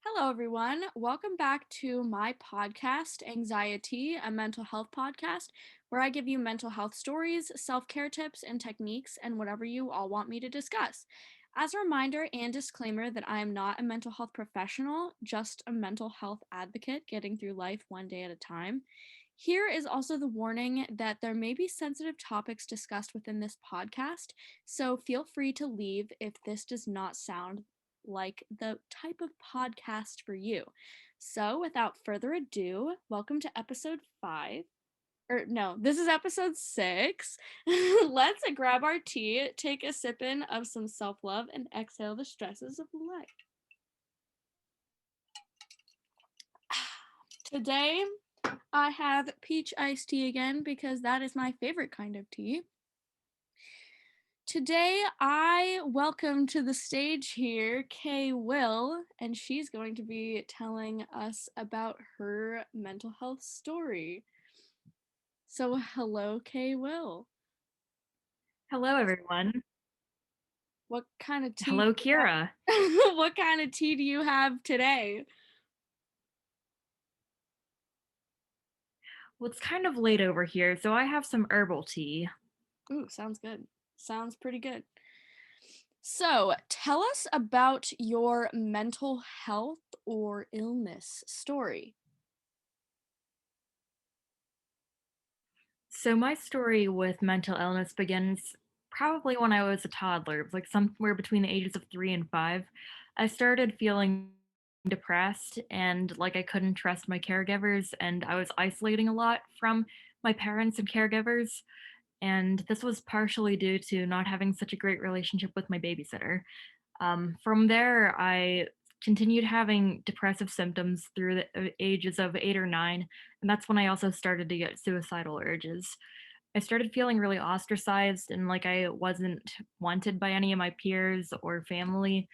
Hello, everyone. Welcome back to my podcast, Anxietea, a mental health podcast, where I give you mental health stories, self care tips, and techniques, and whatever you all want me to discuss. As a reminder and disclaimer that I am not a mental health professional, just a mental health advocate getting through life one day at a time. Here is also the warning that there may be sensitive topics discussed within this podcast, so feel free to leave if this does not sound like the type of podcast for you. So, without further ado, welcome to episode 5. Or, no, this is episode 6. Let's grab our tea, take a sip in of some self love, and exhale the stresses of life. Today, I have peach iced tea again because that is my favorite kind of tea. Today, I welcome to the stage here Kay Will, and she's going to be telling us about her mental health story. So, hello, Kay Will. Hello, everyone. What kind of tea? Hello, Kira. What kind of tea do you have today? Well, it's kind of late over here, so I have some herbal tea. Ooh, sounds good. Sounds pretty good. So, tell us about your mental health or illness story. So, my story with mental illness begins probably when I was a toddler. It was like somewhere between the ages of 3 and 5. I started feeling depressed and like I couldn't trust my caregivers, and I was isolating a lot from my parents and caregivers. And this was partially due to not having such a great relationship with my babysitter. From there, I continued having depressive symptoms through the ages of 8 or 9, and that's when I also started to get suicidal urges. I started feeling really ostracized and like I wasn't wanted by any of my peers or family,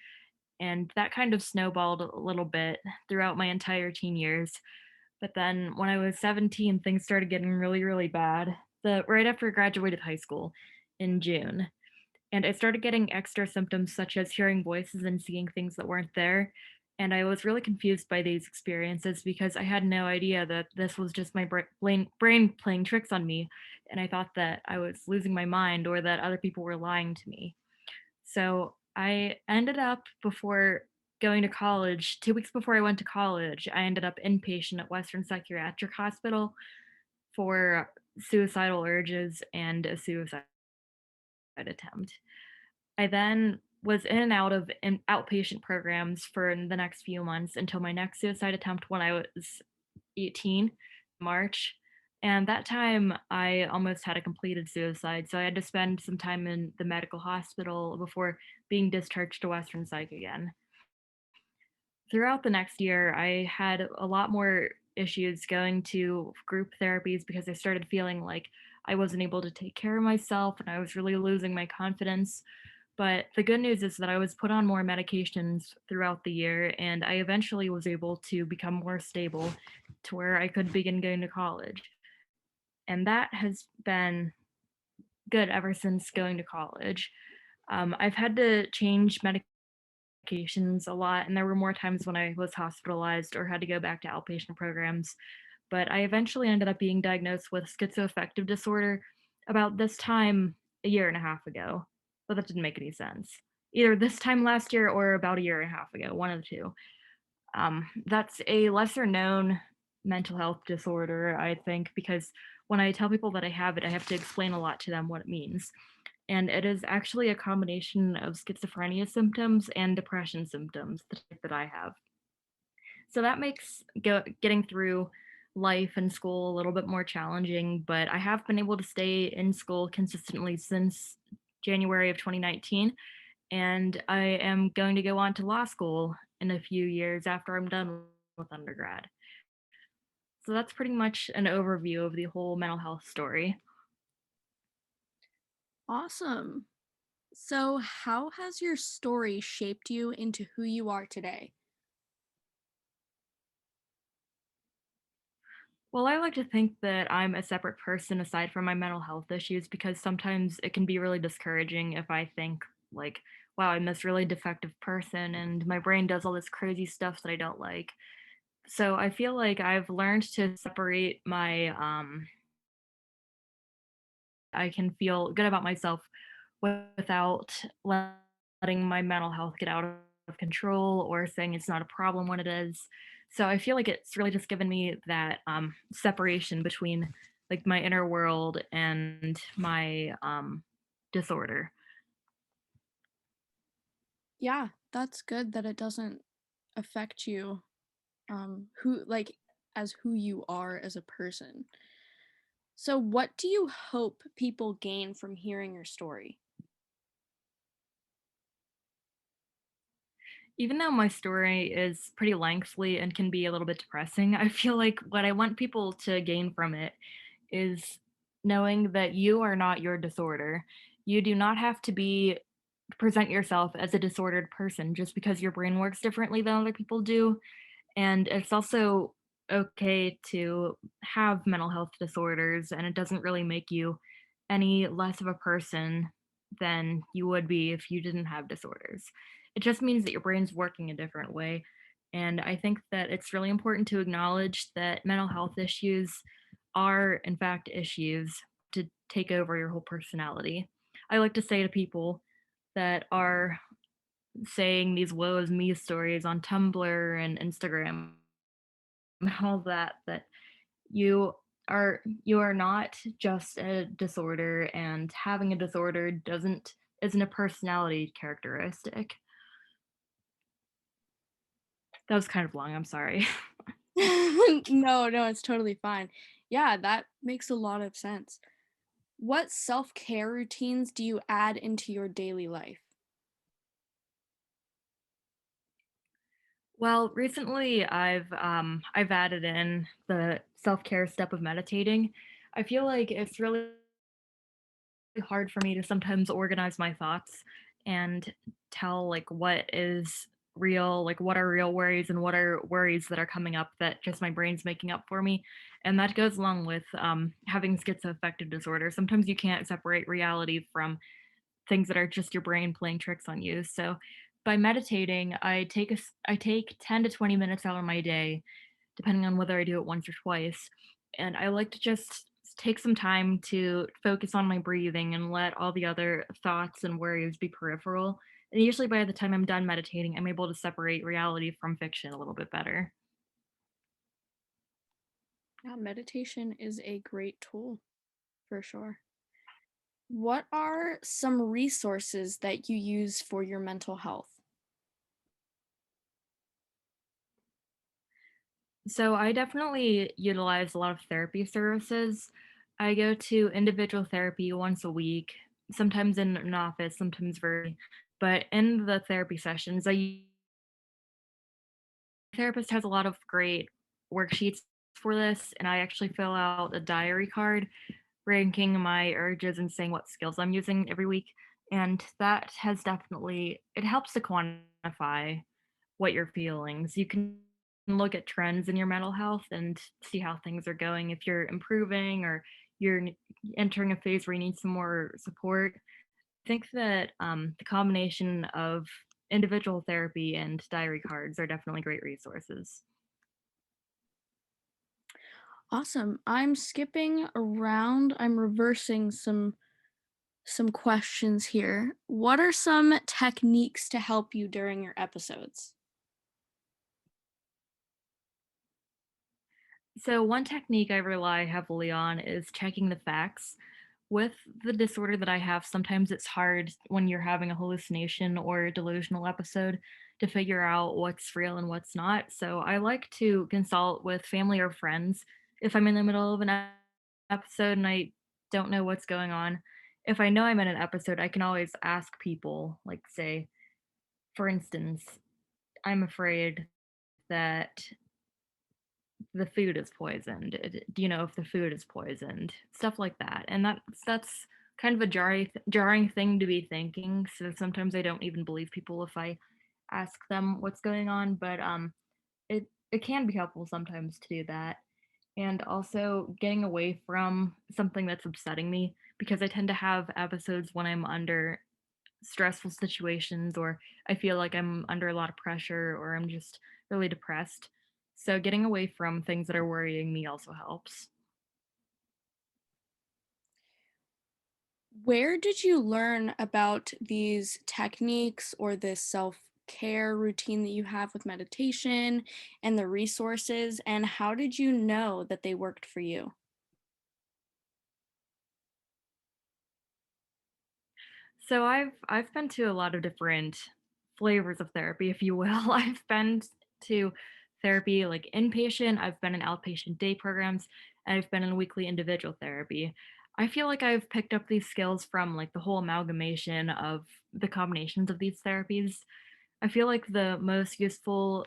and that kind of snowballed a little bit throughout my entire teen years. But then when I was 17, things started getting really, really bad. Right after I graduated high school in June, and I started getting extra symptoms such as hearing voices and seeing things that weren't there. And I was really confused by these experiences because I had no idea that this was just my brain playing tricks on me. And I thought that I was losing my mind or that other people were lying to me. So I ended up, before going to college, 2 weeks before I went to college, I ended up inpatient at Western Psychiatric Hospital for suicidal urges and a suicide attempt. I then was in and out of outpatient programs for the next few months until my next suicide attempt when I was 18, March. And that time I almost had a completed suicide. So I had to spend some time in the medical hospital before being discharged to Western Psych again. Throughout the next year, I had a lot more issues going to group therapies because I started feeling like I wasn't able to take care of myself and I was really losing my confidence. But the good news is that I was put on more medications throughout the year, and I eventually was able to become more stable to where I could begin going to college. And that has been good ever since going to college. I've had to change medications a lot, and there were more times when I was hospitalized or had to go back to outpatient programs. But I eventually ended up being diagnosed with schizoaffective disorder about this time a year and a half ago. But that didn't make any sense. Either this time last year or about a year and a half ago, one of the two. That's a lesser known mental health disorder, I think, because when I tell people that I have it, I have to explain a lot to them what it means. And it is actually a combination of schizophrenia symptoms and depression symptoms, the type that I have. So that makes getting through life and school a little bit more challenging, but I have been able to stay in school consistently since January of 2019, and I am going to go on to law school in a few years after I'm done with undergrad. So that's pretty much an overview of the whole mental health story. Awesome. So, how has your story shaped you into who you are today? Well, I like to think that I'm a separate person aside from my mental health issues because sometimes it can be really discouraging if I think like, wow, I'm this really defective person and my brain does all this crazy stuff that I don't like. So I feel like I've learned to separate I can feel good about myself without letting my mental health get out of control or saying it's not a problem when it is. So I feel like it's really just given me that separation between like my inner world and my disorder. Yeah, that's good that it doesn't affect you, who like as who you are as a person. So what do you hope people gain from hearing your story? Even though my story is pretty lengthy and can be a little bit depressing, I feel like what I want people to gain from it is knowing that you are not your disorder. You do not have to be present yourself as a disordered person just because your brain works differently than other people do. And it's also okay to have mental health disorders, and it doesn't really make you any less of a person than you would be if you didn't have disorders. It just means that your brain's working a different way. And I think that it's really important to acknowledge that mental health issues are, in fact, issues to take over your whole personality. I like to say to people that are saying these woe is me stories on Tumblr and Instagram and all that, that you you are not just a disorder, and having a disorder doesn't isn't a personality characteristic. That was kind of long, I'm sorry. No, no, it's totally fine. Yeah, that makes a lot of sense. What self-care routines do you add into your daily life? Well, recently I've added in the self-care step of meditating. I feel like it's really hard for me to sometimes organize my thoughts and tell like what is real, like what are real worries and what are worries that are coming up that just my brain's making up for me. And that goes along with having schizoaffective disorder. Sometimes you can't separate reality from things that are just your brain playing tricks on you. So by meditating, I take 10 to 20 minutes out of my day, depending on whether I do it once or twice. And I like to just take some time to focus on my breathing and let all the other thoughts and worries be peripheral. And usually by the time I'm done meditating, I'm able to separate reality from fiction a little bit better. Yeah, meditation is a great tool for sure. What are some resources that you use for your mental health? So I definitely utilize a lot of therapy services. I go to individual therapy once a week, sometimes in an office, sometimes virtually. But in the therapy sessions, I therapist has a lot of great worksheets for this, and I actually fill out a diary card ranking my urges and saying what skills I'm using every week. And that has definitely it helps to quantify what you're feeling. So you can look at trends in your mental health and see how things are going. If you're improving or entering a phase where you need some more support, I think that the combination of individual therapy and diary cards are definitely great resources. Awesome. I'm skipping around. I'm reversing some questions here. What are some techniques to help you during your episodes? So, one technique I rely heavily on is checking the facts. With the disorder that I have, sometimes it's hard when you're having a hallucination or a delusional episode to figure out what's real and what's not. So, I like to consult with family or friends if I'm in the middle of an episode and I don't know what's going on. If I know I'm in an episode, I can always ask people, like, say, for instance, I'm afraid that the food is poisoned. Do you know if the food is poisoned? Stuff like that. And that's kind of a jarring thing to be thinking. So sometimes I don't even believe people if I ask them what's going on, but it can be helpful sometimes to do that. And also getting away from something that's upsetting me because I tend to have episodes when I'm under stressful situations, or I feel like I'm under a lot of pressure, or I'm just really depressed. So getting away from things that are worrying me also helps. Where did you learn about these techniques or this self-care routine that you have with meditation and the resources, and how did you know that they worked for you? So I've been to a lot of different flavors of therapy, if you will. I've been to therapy like inpatient, I've been in outpatient day programs, and I've been in weekly individual therapy. I feel like I've picked up these skills from like the whole amalgamation of the combinations of these therapies. I feel like the most useful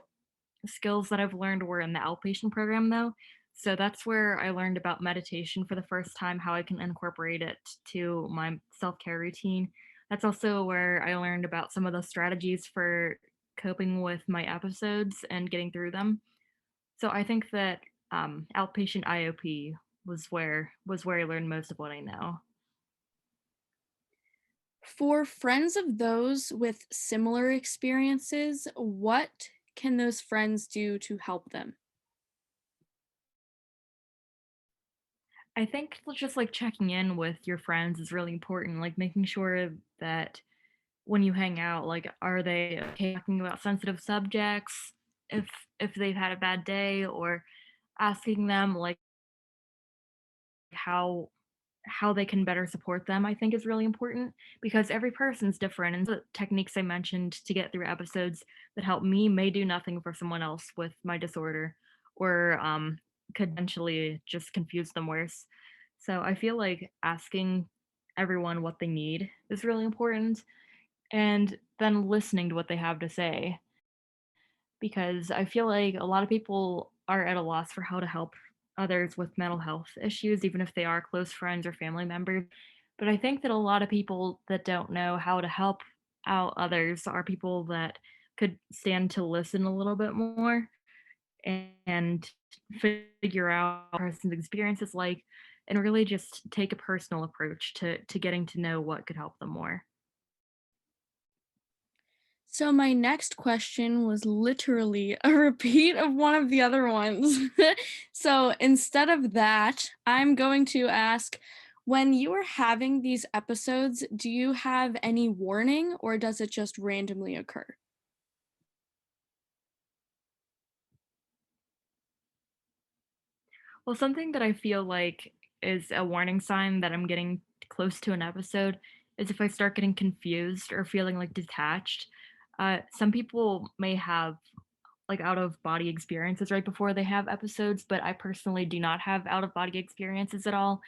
skills that I've learned were in the outpatient program though. So that's where I learned about meditation for the first time, how I can incorporate it to my self care routine. That's also where I learned about some of the strategies for coping with my episodes and getting through them. So I think that outpatient IOP was where I learned most of what I know. For friends of those with similar experiences, what can those friends do to help them? I think just like checking in with your friends is really important, like making sure that when you hang out, like, are they okay talking about sensitive subjects if they've had a bad day, or asking them, like, how they can better support them, I think is really important because every person's different, and the techniques I mentioned to get through episodes that help me may do nothing for someone else with my disorder, or, could potentially just confuse them worse. So I feel like asking everyone what they need is really important, and then listening to what they have to say, because I feel like a lot of people are at a loss for how to help others with mental health issues, even if they are close friends or family members. But I think that a lot of people that don't know how to help out others are people that could stand to listen a little bit more and figure out what a person's experience is like, and really just take a personal approach to getting to know what could help them more. So my next question was literally a repeat of one of the other ones. So instead of that, I'm going to ask, when you are having these episodes, do you have any warning or does it just randomly occur? Well, something that I feel like is a warning sign that I'm getting close to an episode is if I start getting confused or feeling like detached. Some people may have like out of body experiences right before they have episodes, but I personally do not have out of body experiences at all.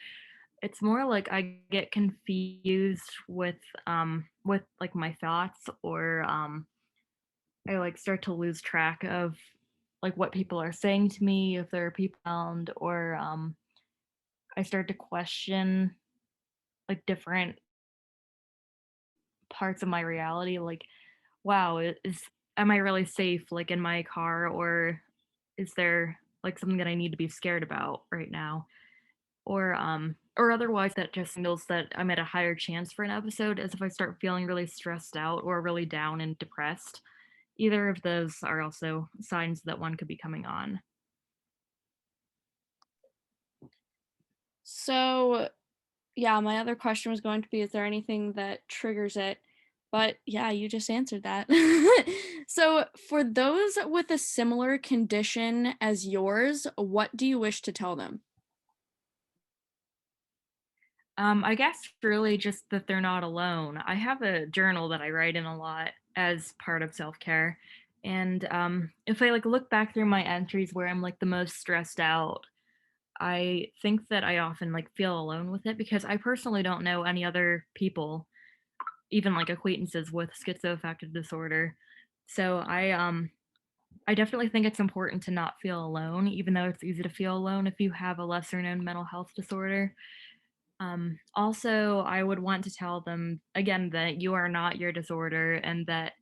It's more like I get confused with like my thoughts, or I like start to lose track of like what people are saying to me, if there are people around, or I start to question like different parts of my reality, like, wow, is am I really safe like in my car, or is there like something that I need to be scared about right now? Or otherwise that just signals that I'm at a higher chance for an episode, as if I start feeling really stressed out or really down and depressed. Either of those are also signs that one could be coming on. So, yeah, my other question was going to be, is there anything that triggers it? But yeah, you just answered that. So, for those with a similar condition as yours, what do you wish to tell them? I guess really just that they're not alone. I have a journal that I write in a lot as part of self-care. And if I like look back through my entries where I'm like the most stressed out, I think that I often like feel alone with it because I personally don't know any other people, even like acquaintances with schizoaffective disorder. So I definitely think it's important to not feel alone, even though it's easy to feel alone if you have a lesser known mental health disorder. Also, I would want to tell them again that you are not your disorder, and that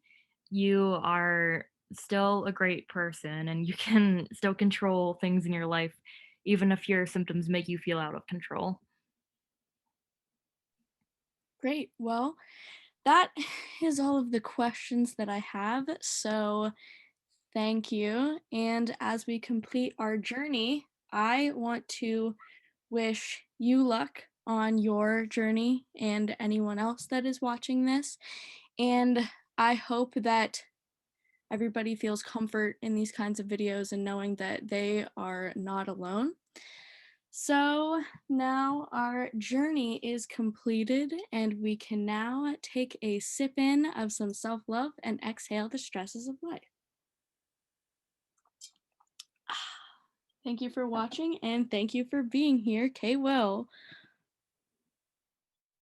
you are still a great person and you can still control things in your life, even if your symptoms make you feel out of control. Great. Well, that is all of the questions that I have. So thank you. And as we complete our journey, I want to wish you luck on your journey and anyone else that is watching this. And I hope that everybody feels comfort in these kinds of videos and knowing that they are not alone. So now our journey is completed, and we can now take a sip in of some self love and exhale the stresses of life. Thank you for watching, and thank you for being here, Kay Will.